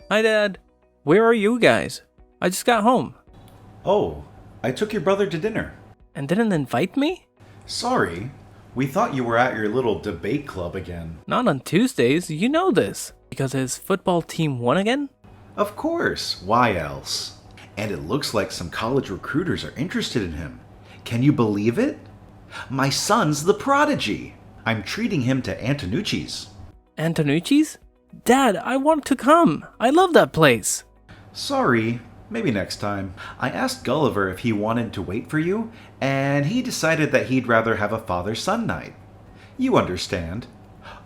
Hi, Dad. Where are you guys? I just got home. Oh, I took your brother to dinner. And didn't invite me? Sorry, we thought you were at your little debate club again. Not on Tuesdays, you know this. Because his football team won again? Of course, why else? And it looks like some college recruiters are interested in him. Can you believe it? My son's the prodigy. I'm treating him to Antonucci's. Antonucci's? Dad, I want to come. I love that place. Sorry, maybe next time. I asked Gulliver if he wanted to wait for you, and he decided that he'd rather have a father-son night. You understand.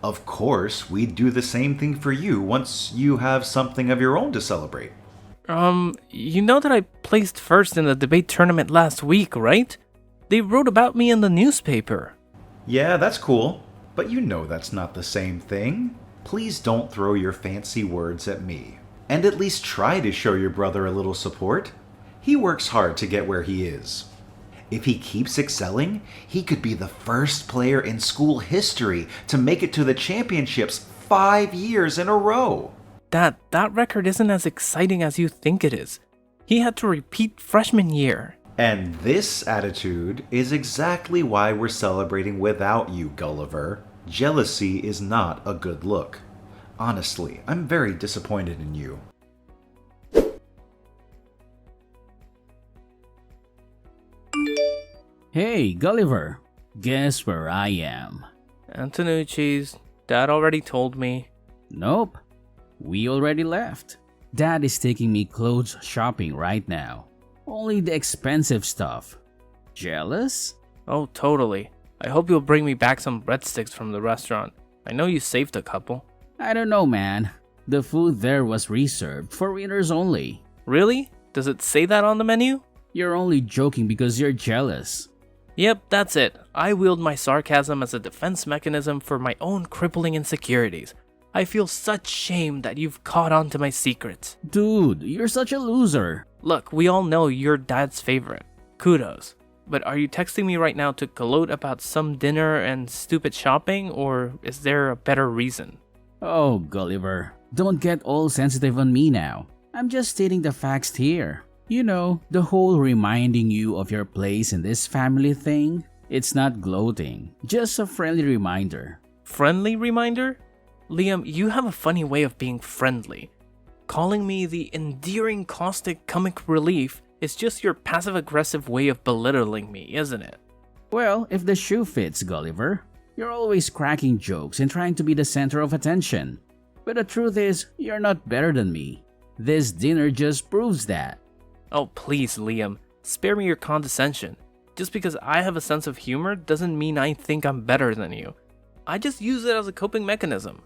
Of course, we'd do the same thing for you once you have something of your own to celebrate. You know that I placed first in the debate tournament last week, right? They wrote about me in the newspaper. Yeah, that's cool, but you know that's not the same thing. Please don't throw your fancy words at me. And at least try to show your brother a little support. He works hard to get where he is. If he keeps excelling, he could be the first player in school history to make it to the championships 5 years in a row. Dad, that record isn't as exciting as you think it is. He had to repeat freshman year. And this attitude is exactly why we're celebrating without you, Gulliver. Jealousy is not a good look. Honestly, I'm very disappointed in you. Hey, Gulliver. Guess where I am? Antonucci's. Dad already told me. Nope. We already left. Dad is taking me clothes shopping right now. Only the expensive stuff. Jealous? Oh, totally. I hope you'll bring me back some breadsticks from the restaurant. I know you saved a couple. I don't know, man. The food there was reserved for winners only. Really? Does it say that on the menu? You're only joking because you're jealous. Yep, that's it. I wield my sarcasm as a defense mechanism for my own crippling insecurities. I feel such shame that you've caught on to my secrets. Dude, you're such a loser. Look, we all know you're Dad's favorite. Kudos. But are you texting me right now to gloat about some dinner and stupid shopping, or is there a better reason? Oh, Gulliver, don't get all sensitive on me now. I'm just stating the facts here. You know, the whole reminding you of your place in this family thing, it's not gloating, just a friendly reminder. Friendly reminder? Liam, you have a funny way of being friendly. Calling me the endearing caustic comic relief is just your passive-aggressive way of belittling me, isn't it? Well, if the shoe fits, Gulliver. You're always cracking jokes and trying to be the center of attention. But the truth is, you're not better than me. This dinner just proves that. Oh, please, Liam. Spare me your condescension. Just because I have a sense of humor doesn't mean I think I'm better than you. I just use it as a coping mechanism.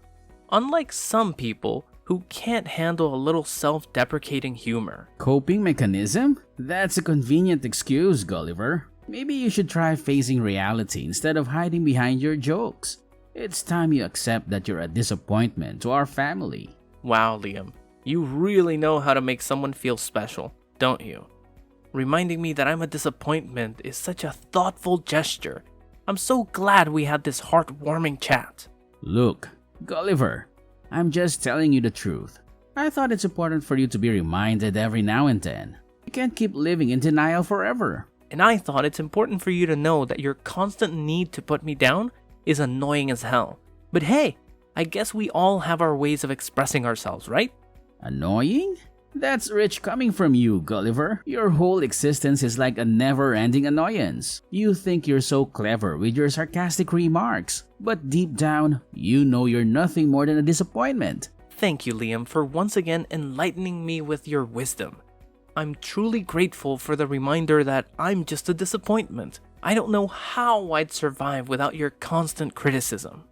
Unlike some people who can't handle a little self-deprecating humor. Coping mechanism? That's a convenient excuse, Gulliver. Maybe you should try facing reality instead of hiding behind your jokes. It's time you accept that you're a disappointment to our family. Wow, Liam. You really know how to make someone feel special, don't you? Reminding me that I'm a disappointment is such a thoughtful gesture. I'm so glad we had this heartwarming chat. Look, Gulliver, I'm just telling you the truth. I thought it's important for you to be reminded every now and then. You can't keep living in denial forever. And I thought it's important for you to know that your constant need to put me down is annoying as hell. But hey, I guess we all have our ways of expressing ourselves, right? Annoying? That's rich coming from you, Gulliver. Your whole existence is like a never-ending annoyance. You think you're so clever with your sarcastic remarks, but deep down, you know you're nothing more than a disappointment. Thank you, Liam, for once again enlightening me with your wisdom. I'm truly grateful for the reminder that I'm just a disappointment. I don't know how I'd survive without your constant criticism.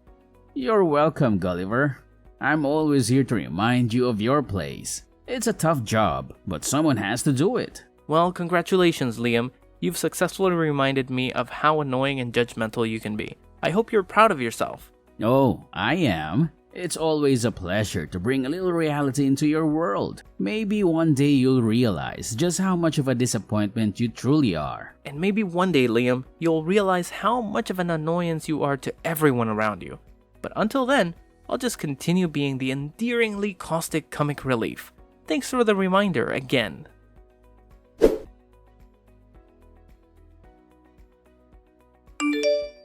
You're welcome, Gulliver. I'm always here to remind you of your place. It's a tough job, but someone has to do it. Well, congratulations, Liam. You've successfully reminded me of how annoying and judgmental you can be. I hope you're proud of yourself. Oh, I am. It's always a pleasure to bring a little reality into your world. Maybe one day you'll realize just how much of a disappointment you truly are. And maybe one day, Liam, you'll realize how much of an annoyance you are to everyone around you. But until then, I'll just continue being the endearingly caustic comic relief. Thanks for the reminder again.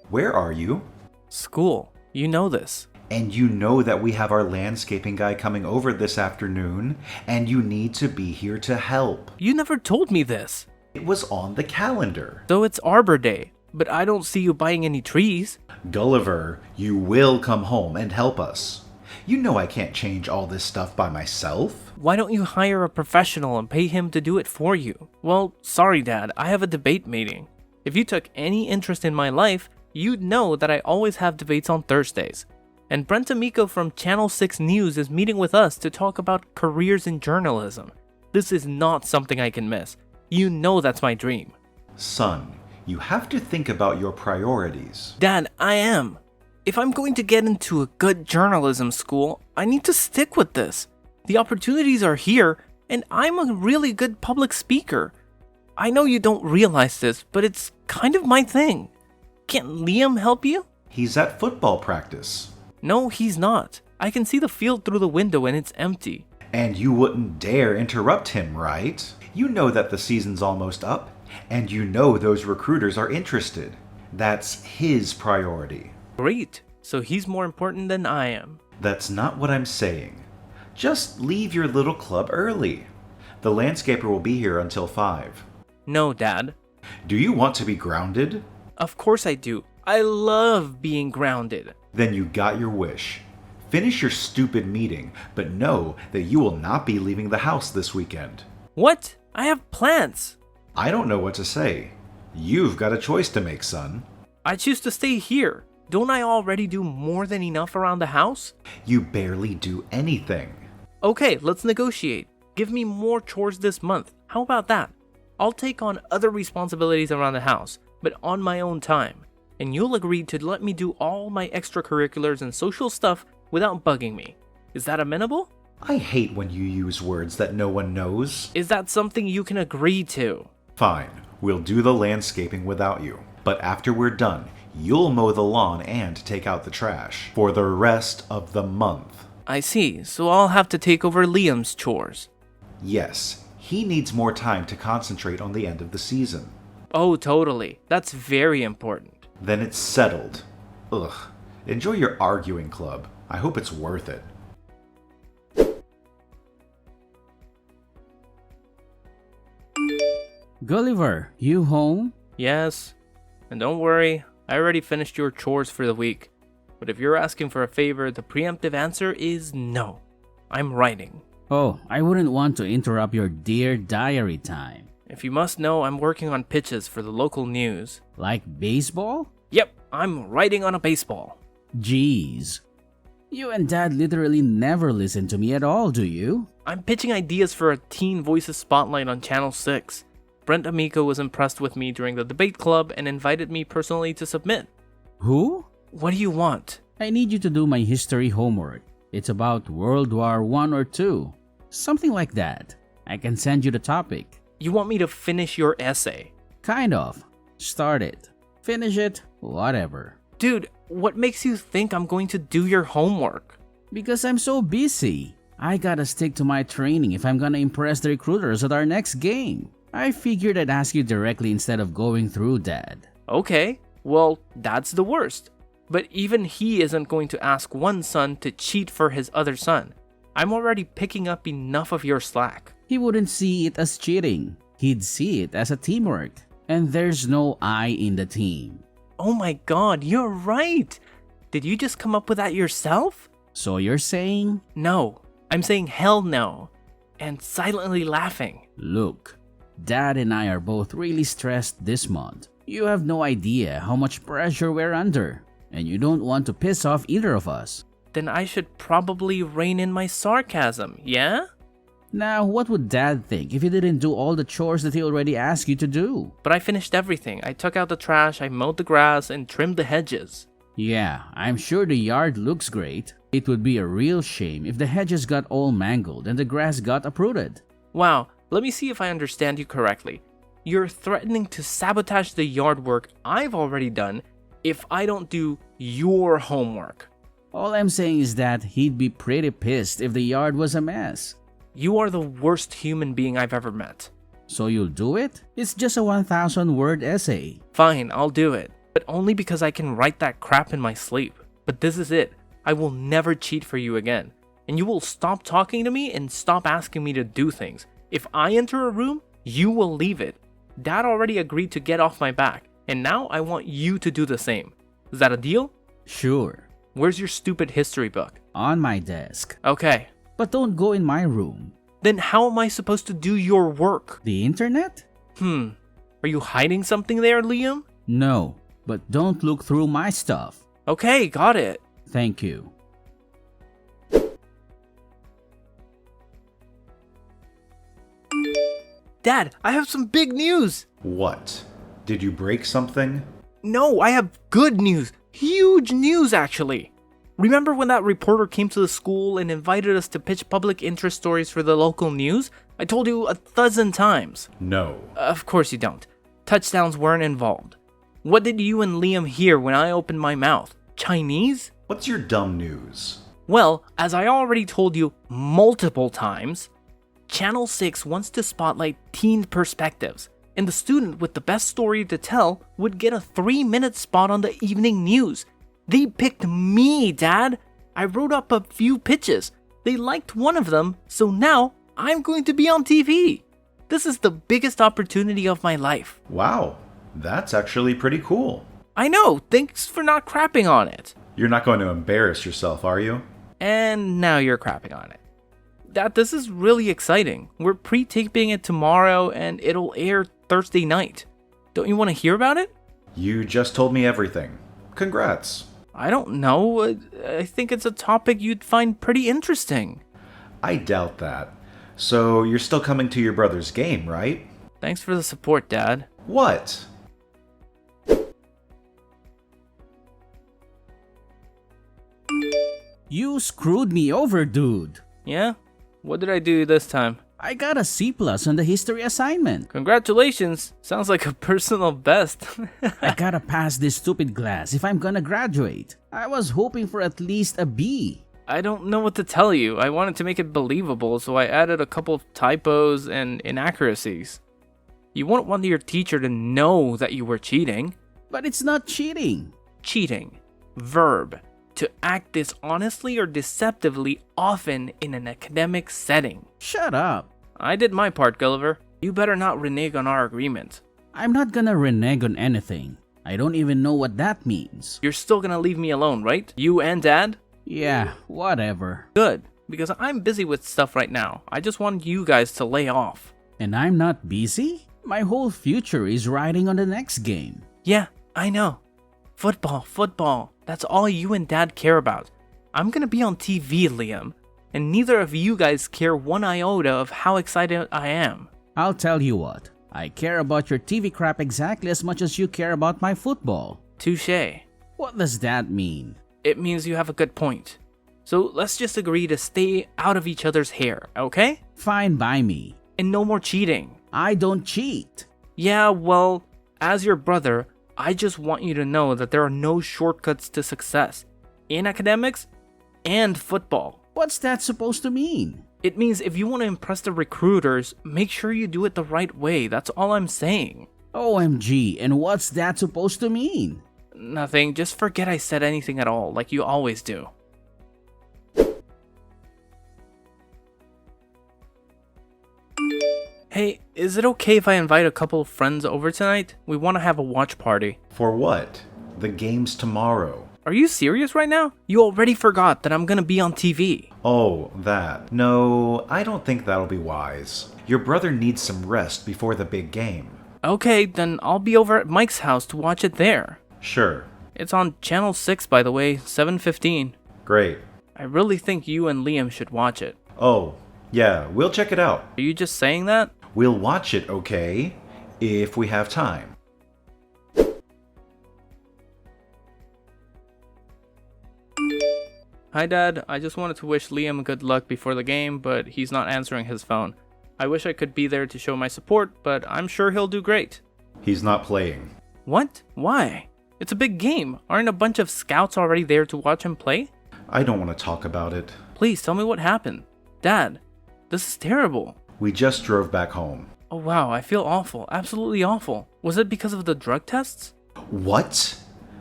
Where are you? School. You know this. And you know that we have our landscaping guy coming over this afternoon, and you need to be here to help. You never told me this. It was on the calendar. Though it's Arbor Day, but I don't see you buying any trees. Gulliver, you will come home and help us. You know I can't change all this stuff by myself. Why don't you hire a professional and pay him to do it for you? Well, sorry Dad, I have a debate meeting. If you took any interest in my life, you'd know that I always have debates on Thursdays. And Brent Amico from Channel 6 News is meeting with us to talk about careers in journalism. This is not something I can miss. You know that's my dream. Son, you have to think about your priorities. Dad, I am. If I'm going to get into a good journalism school, I need to stick with this. The opportunities are here, and I'm a really good public speaker. I know you don't realize this, but it's kind of my thing. Can't Liam help you? He's at football practice. No, he's not. I can see the field through the window and it's empty. And you wouldn't dare interrupt him, right? You know that the season's almost up, and you know those recruiters are interested. That's his priority. Great. So he's more important than I am. That's not what I'm saying. Just leave your little club early. The landscaper will be here until 5. No, Dad. Do you want to be grounded? Of course I do. I love being grounded. Then you got your wish. Finish your stupid meeting, but know that you will not be leaving the house this weekend. What? I have plans. I don't know what to say. You've got a choice to make, son. I choose to stay here. Don't I already do more than enough around the house? You barely do anything. Okay, let's negotiate. Give me more chores this month. How about that? I'll take on other responsibilities around the house, but on my own time. And you'll agree to let me do all my extracurriculars and social stuff without bugging me. Is that amenable? I hate when you use words that no one knows. Is that something you can agree to? Fine, we'll do the landscaping without you. But after we're done, you'll mow the lawn and take out the trash for the rest of the month. I see, so I'll have to take over Liam's chores. Yes, he needs more time to concentrate on the end of the season. Oh, totally. That's very important. Then it's settled. Ugh. Enjoy your arguing club. I hope it's worth it. Gulliver, you home? Yes. And don't worry, I already finished your chores for the week. But if you're asking for a favor, the preemptive answer is no. I'm writing. Oh, I wouldn't want to interrupt your dear diary time. If you must know, I'm working on pitches for the local news. Like baseball? Yep, I'm writing on a baseball. Jeez. You and Dad literally never listen to me at all, do you? I'm pitching ideas for a Teen Voices Spotlight on Channel 6. Brent Amico was impressed with me during the debate club and invited me personally to submit. Who? What do you want? I need you to do my history homework. It's about World War I or II. Something like that. I can send you the topic. You want me to finish your essay? Kind of. Start it. Finish it. Whatever. Dude, what makes you think I'm going to do your homework? Because I'm so busy. I gotta stick to my training if I'm gonna impress the recruiters at our next game. I figured I'd ask you directly instead of going through Dad. Okay, well, that's the worst. But even he isn't going to ask one son to cheat for his other son. I'm already picking up enough of your slack. He wouldn't see it as cheating. He'd see it as a teamwork. And there's no I in the team. Oh my god, you're right! Did you just come up with that yourself? So you're saying? No, I'm saying hell no. And silently laughing. Look, Dad and I are both really stressed this month. You have no idea how much pressure we're under. And you don't want to piss off either of us. Then I should probably rein in my sarcasm, yeah? Now, what would Dad think if you didn't do all the chores that he already asked you to do? But I finished everything. I took out the trash, I mowed the grass, and trimmed the hedges. Yeah, I'm sure the yard looks great. It would be a real shame if the hedges got all mangled and the grass got uprooted. Wow, let me see if I understand you correctly. You're threatening to sabotage the yard work I've already done if I don't do your homework. All I'm saying is that he'd be pretty pissed if the yard was a mess. You are the worst human being I've ever met. So you'll do it? It's just a 1,000-word essay. Fine, I'll do it. But only because I can write that crap in my sleep. But this is it. I will never cheat for you again. And you will stop talking to me and stop asking me to do things. If I enter a room, you will leave it. Dad already agreed to get off my back. And now I want you to do the same. Is that a deal? Sure. Where's your stupid history book? On my desk. Okay. But don't go in my room. Then how am I supposed to do your work? The internet? Are you hiding something there, Liam? No, but don't look through my stuff. Okay, got it. Thank you. Dad, I have some big news. What? Did you break something? No, I have good news. Huge news, actually. Remember when that reporter came to the school and invited us to pitch public interest stories for the local news? I told you 1,000 times. No. Of course you don't. Touchdowns weren't involved. What did you and Liam hear when I opened my mouth? Chinese? What's your dumb news? Well, as I already told you multiple times, Channel 6 wants to spotlight teen perspectives, and the student with the best story to tell would get a 3-minute spot on the evening news. They picked me, Dad. I wrote up a few pitches. They liked one of them, so now I'm going to be on TV. This is the biggest opportunity of my life. Wow, that's actually pretty cool. I know, thanks for not crapping on it. You're not going to embarrass yourself, are you? And now you're crapping on it. Dad, this is really exciting. We're pre-taping it tomorrow and it'll air Thursday night. Don't you want to hear about it? You just told me everything. Congrats. I don't know. I think it's a topic you'd find pretty interesting. I doubt that. So you're still coming to your brother's game, right? Thanks for the support, Dad. What? You screwed me over, dude. Yeah? What did I do this time? I got a C+ on the history assignment. Congratulations. Sounds like a personal best. I gotta pass this stupid class if I'm gonna graduate. I was hoping for at least a B. I don't know what to tell you. I wanted to make it believable, so I added a couple of typos and inaccuracies. You wouldn't want your teacher to know that you were cheating. But it's not cheating. Cheating. Verb. To act dishonestly or deceptively, often in an academic setting. Shut up. I did my part, Gulliver. You better not renege on our agreement. I'm not gonna renege on anything. I don't even know what that means. You're still gonna leave me alone, right? You and Dad? Yeah, whatever. Good, because I'm busy with stuff right now. I just want you guys to lay off. And I'm not busy? My whole future is riding on the next game. Yeah, I know. Football. That's all you and Dad care about. I'm gonna be on TV, Liam. And neither of you guys care one iota of how excited I am. I'll tell you what. I care about your TV crap exactly as much as you care about my football. Touché. What does that mean? It means you have a good point. So let's just agree to stay out of each other's hair, okay? Fine by me. And no more cheating. I don't cheat. Yeah, well, as your brother, I just want you to know that there are no shortcuts to success. In academics and football. What's that supposed to mean? It means if you want to impress the recruiters, make sure you do it the right way. That's all I'm saying. OMG, and what's that supposed to mean? Nothing, just forget I said anything at all, like you always do. Hey, is it okay if I invite a couple of friends over tonight? We want to have a watch party. For what? The game's tomorrow. Are you serious right now? You already forgot that I'm gonna be on TV. Oh, that. No, I don't think that'll be wise. Your brother needs some rest before the big game. Okay, then I'll be over at Mike's house to watch it there. Sure. It's on Channel 6, by the way, 7:15. Great. I really think you and Liam should watch it. Oh, yeah, we'll check it out. Are you just saying that? We'll watch it, okay? If we have time. Hi Dad, I just wanted to wish Liam good luck before the game, but he's not answering his phone. I wish I could be there to show my support, but I'm sure he'll do great. He's not playing. What? Why? It's a big game. Aren't a bunch of scouts already there to watch him play? I don't want to talk about it. Please tell me what happened. Dad, this is terrible. We just drove back home. Oh wow, I feel awful. Absolutely awful. Was it because of the drug tests? What?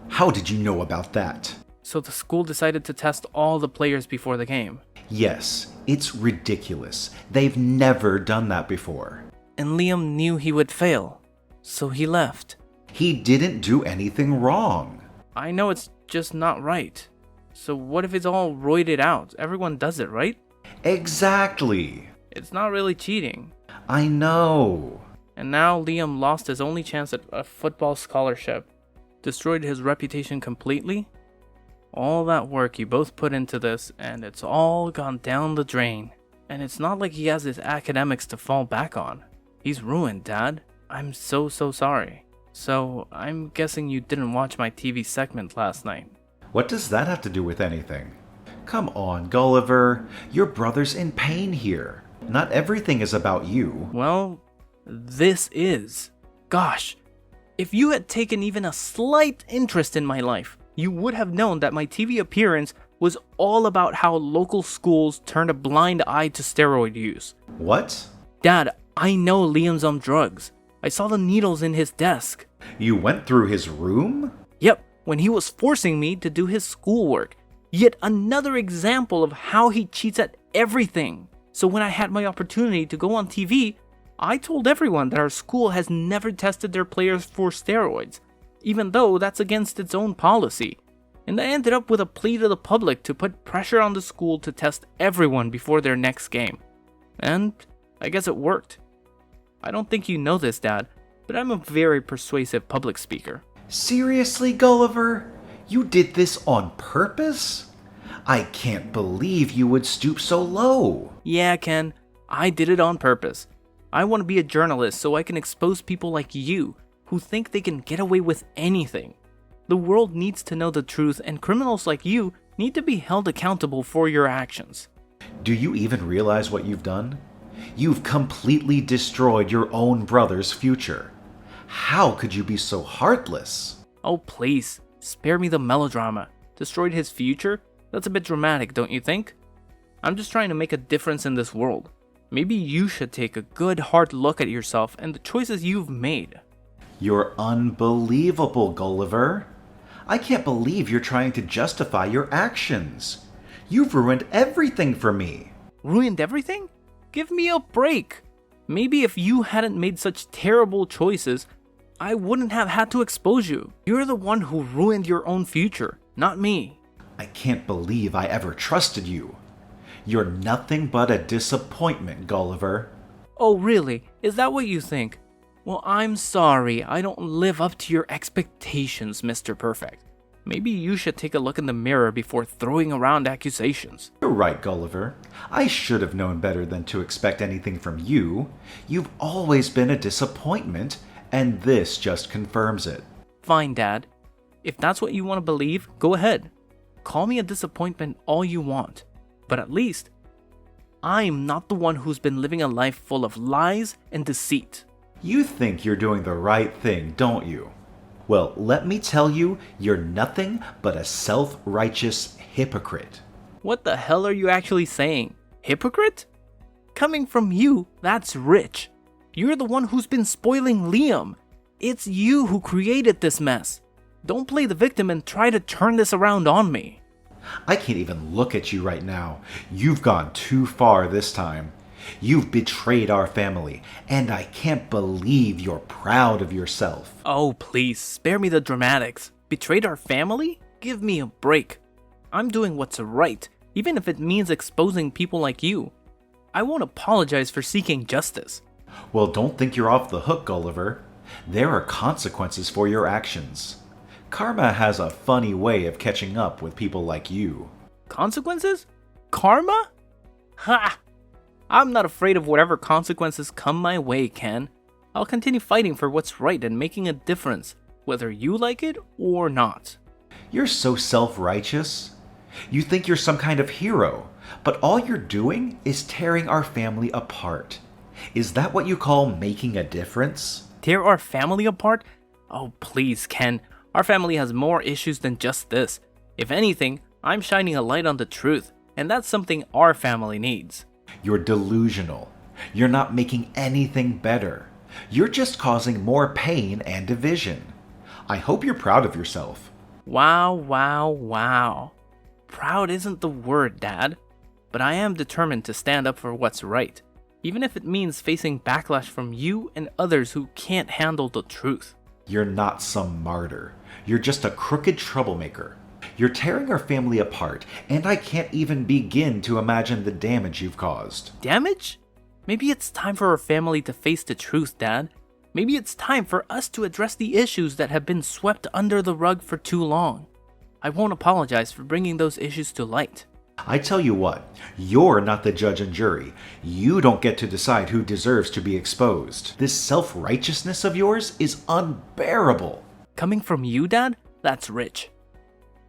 How did you know about that? So the school decided to test all the players before the game. Yes, it's ridiculous. They've never done that before. And Liam knew he would fail, so he left. He didn't do anything wrong. I know it's just not right. So what if it's all roided out? Everyone does it, right? Exactly. It's not really cheating. I know. And now Liam lost his only chance at a football scholarship, destroyed his reputation completely. All that work you both put into this, and it's all gone down the drain. And it's not like he has his academics to fall back on. He's ruined, Dad. I'm so sorry. So, I'm guessing you didn't watch my TV segment last night. What does that have to do with anything? Come on, Gulliver. Your brother's in pain here. Not everything is about you. Well, this is. Gosh, if you had taken even a slight interest in my life, you would have known that my TV appearance was all about how local schools turned a blind eye to steroid use. What? Dad, I know Liam's on drugs. I saw the needles in his desk. You went through his room? Yep, when he was forcing me to do his schoolwork. Yet another example of how he cheats at everything. So when I had my opportunity to go on TV, I told everyone that our school has never tested their players for steroids, even though that's against its own policy. And I ended up with a plea to the public to put pressure on the school to test everyone before their next game. And I guess it worked. I don't think you know this, Dad, but I'm a very persuasive public speaker. Seriously, Gulliver? You did this on purpose? I can't believe you would stoop so low. Yeah, Ken, I did it on purpose. I want to be a journalist so I can expose people like you who think they can get away with anything. The world needs to know the truth, and criminals like you need to be held accountable for your actions. Do you even realize what you've done? You've completely destroyed your own brother's future. How could you be so heartless? Oh, please, spare me the melodrama. Destroyed his future? That's a bit dramatic, don't you think? I'm just trying to make a difference in this world. Maybe you should take a good hard look at yourself and the choices you've made. You're unbelievable, Gulliver. I can't believe you're trying to justify your actions. You've ruined everything for me. Ruined everything? Give me a break. Maybe if you hadn't made such terrible choices, I wouldn't have had to expose you. You're the one who ruined your own future, not me. I can't believe I ever trusted you. You're nothing but a disappointment, Gulliver. Oh, really? Is that what you think? Well, I'm sorry. I don't live up to your expectations, Mr. Perfect. Maybe you should take a look in the mirror before throwing around accusations. You're right, Gulliver. I should have known better than to expect anything from you. You've always been a disappointment, and this just confirms it. Fine, Dad. If that's what you want to believe, go ahead. Call me a disappointment all you want. But at least, I'm not the one who's been living a life full of lies and deceit. You think you're doing the right thing, don't you? Well, let me tell you, you're nothing but a self-righteous hypocrite. What the hell are you actually saying? Hypocrite? Coming from you, that's rich. You're the one who's been spoiling Liam. It's you who created this mess. Don't play the victim and try to turn this around on me. I can't even look at you right now. You've gone too far this time. You've betrayed our family, and I can't believe you're proud of yourself. Oh, please, spare me the dramatics. Betrayed our family? Give me a break. I'm doing what's right, even if it means exposing people like you. I won't apologize for seeking justice. Well, don't think you're off the hook, Gulliver. There are consequences for your actions. Karma has a funny way of catching up with people like you. Consequences? Karma? Ha! I'm not afraid of whatever consequences come my way, Ken. I'll continue fighting for what's right and making a difference, whether you like it or not. You're so self-righteous. You think you're some kind of hero, but all you're doing is tearing our family apart. Is that what you call making a difference? Tear our family apart? Oh, please, Ken. Our family has more issues than just this. If anything, I'm shining a light on the truth, and that's something our family needs. You're delusional. You're not making anything better. You're just causing more pain and division. I hope you're proud of yourself. Wow, wow, wow. Proud isn't the word, Dad. But I am determined to stand up for what's right, even if it means facing backlash from you and others who can't handle the truth. You're not some martyr. You're just a crooked troublemaker. You're tearing our family apart, and I can't even begin to imagine the damage you've caused. Damage? Maybe it's time for our family to face the truth, Dad. Maybe it's time for us to address the issues that have been swept under the rug for too long. I won't apologize for bringing those issues to light. I tell you what, you're not the judge and jury. You don't get to decide who deserves to be exposed. This self-righteousness of yours is unbearable. Coming from you, Dad? That's rich.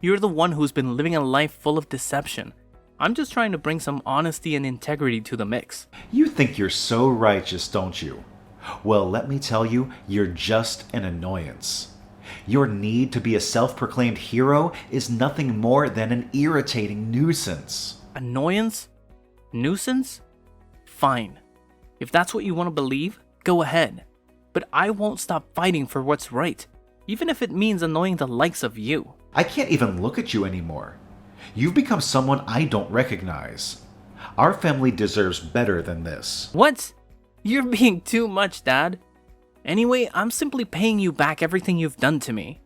You're the one who's been living a life full of deception. I'm just trying to bring some honesty and integrity to the mix. You think you're so righteous, don't you? Well, let me tell you, you're just an annoyance. Your need to be a self-proclaimed hero is nothing more than an irritating nuisance. Annoyance? Nuisance? Fine. If that's what you want to believe, go ahead. But I won't stop fighting for what's right, even if it means annoying the likes of you. I can't even look at you anymore. You've become someone I don't recognize. Our family deserves better than this. What? You're being too much, Dad. Anyway, I'm simply paying you back everything you've done to me.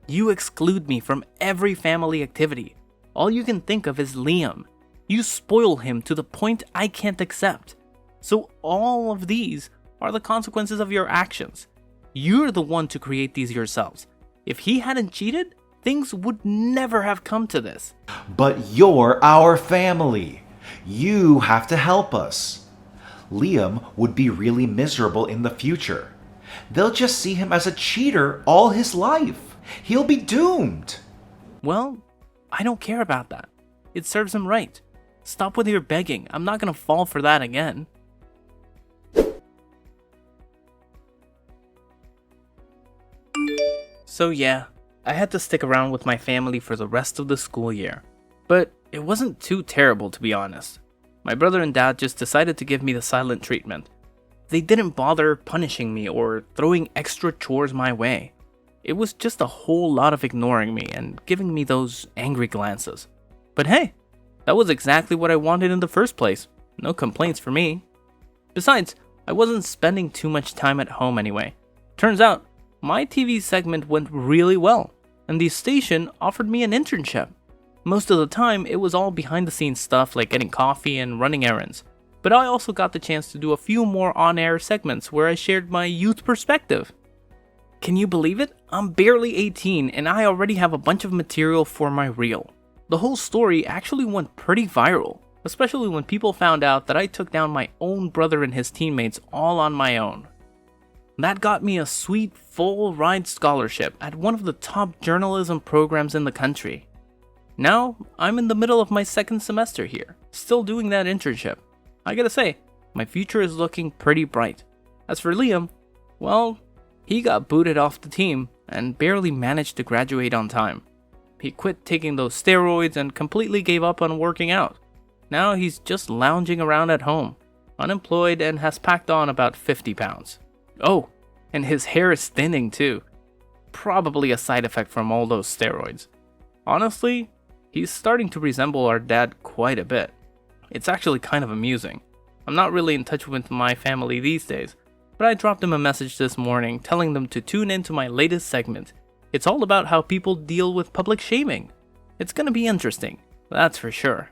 You exclude me from every family activity. All you can think of is Liam. You spoil him to the point I can't accept. So all of these are the consequences of your actions. You're the one to create these yourselves. If he hadn't cheated, things would never have come to this. But you're our family. You have to help us. Liam would be really miserable in the future. They'll just see him as a cheater all his life. He'll be doomed. Well, I don't care about that. It serves him right. Stop with your begging. I'm not gonna fall for that again. So yeah, I had to stick around with my family for the rest of the school year. But it wasn't too terrible, to be honest. My brother and dad just decided to give me the silent treatment. They didn't bother punishing me or throwing extra chores my way. It was just a whole lot of ignoring me and giving me those angry glances. But hey, that was exactly what I wanted in the first place. No complaints for me. Besides, I wasn't spending too much time at home anyway. Turns out, my TV segment went really well, and the station offered me an internship. Most of the time, it was all behind the scenes stuff like getting coffee and running errands. But I also got the chance to do a few more on-air segments where I shared my youth perspective. Can you believe it? I'm barely 18 and I already have a bunch of material for my reel. The whole story actually went pretty viral, especially when people found out that I took down my own brother and his teammates all on my own. That got me a sweet full-ride scholarship at one of the top journalism programs in the country. Now, I'm in the middle of my second semester here, still doing that internship. I gotta say, my future is looking pretty bright. As for Liam, well, he got booted off the team and barely managed to graduate on time. He quit taking those steroids and completely gave up on working out. Now he's just lounging around at home, unemployed, and has packed on about 50 pounds. Oh, and his hair is thinning too. Probably a side effect from all those steroids. Honestly, he's starting to resemble our dad quite a bit. It's actually kind of amusing. I'm not really in touch with my family these days, but I dropped them a message this morning telling them to tune into my latest segment. It's all about how people deal with public shaming. It's gonna be interesting, that's for sure.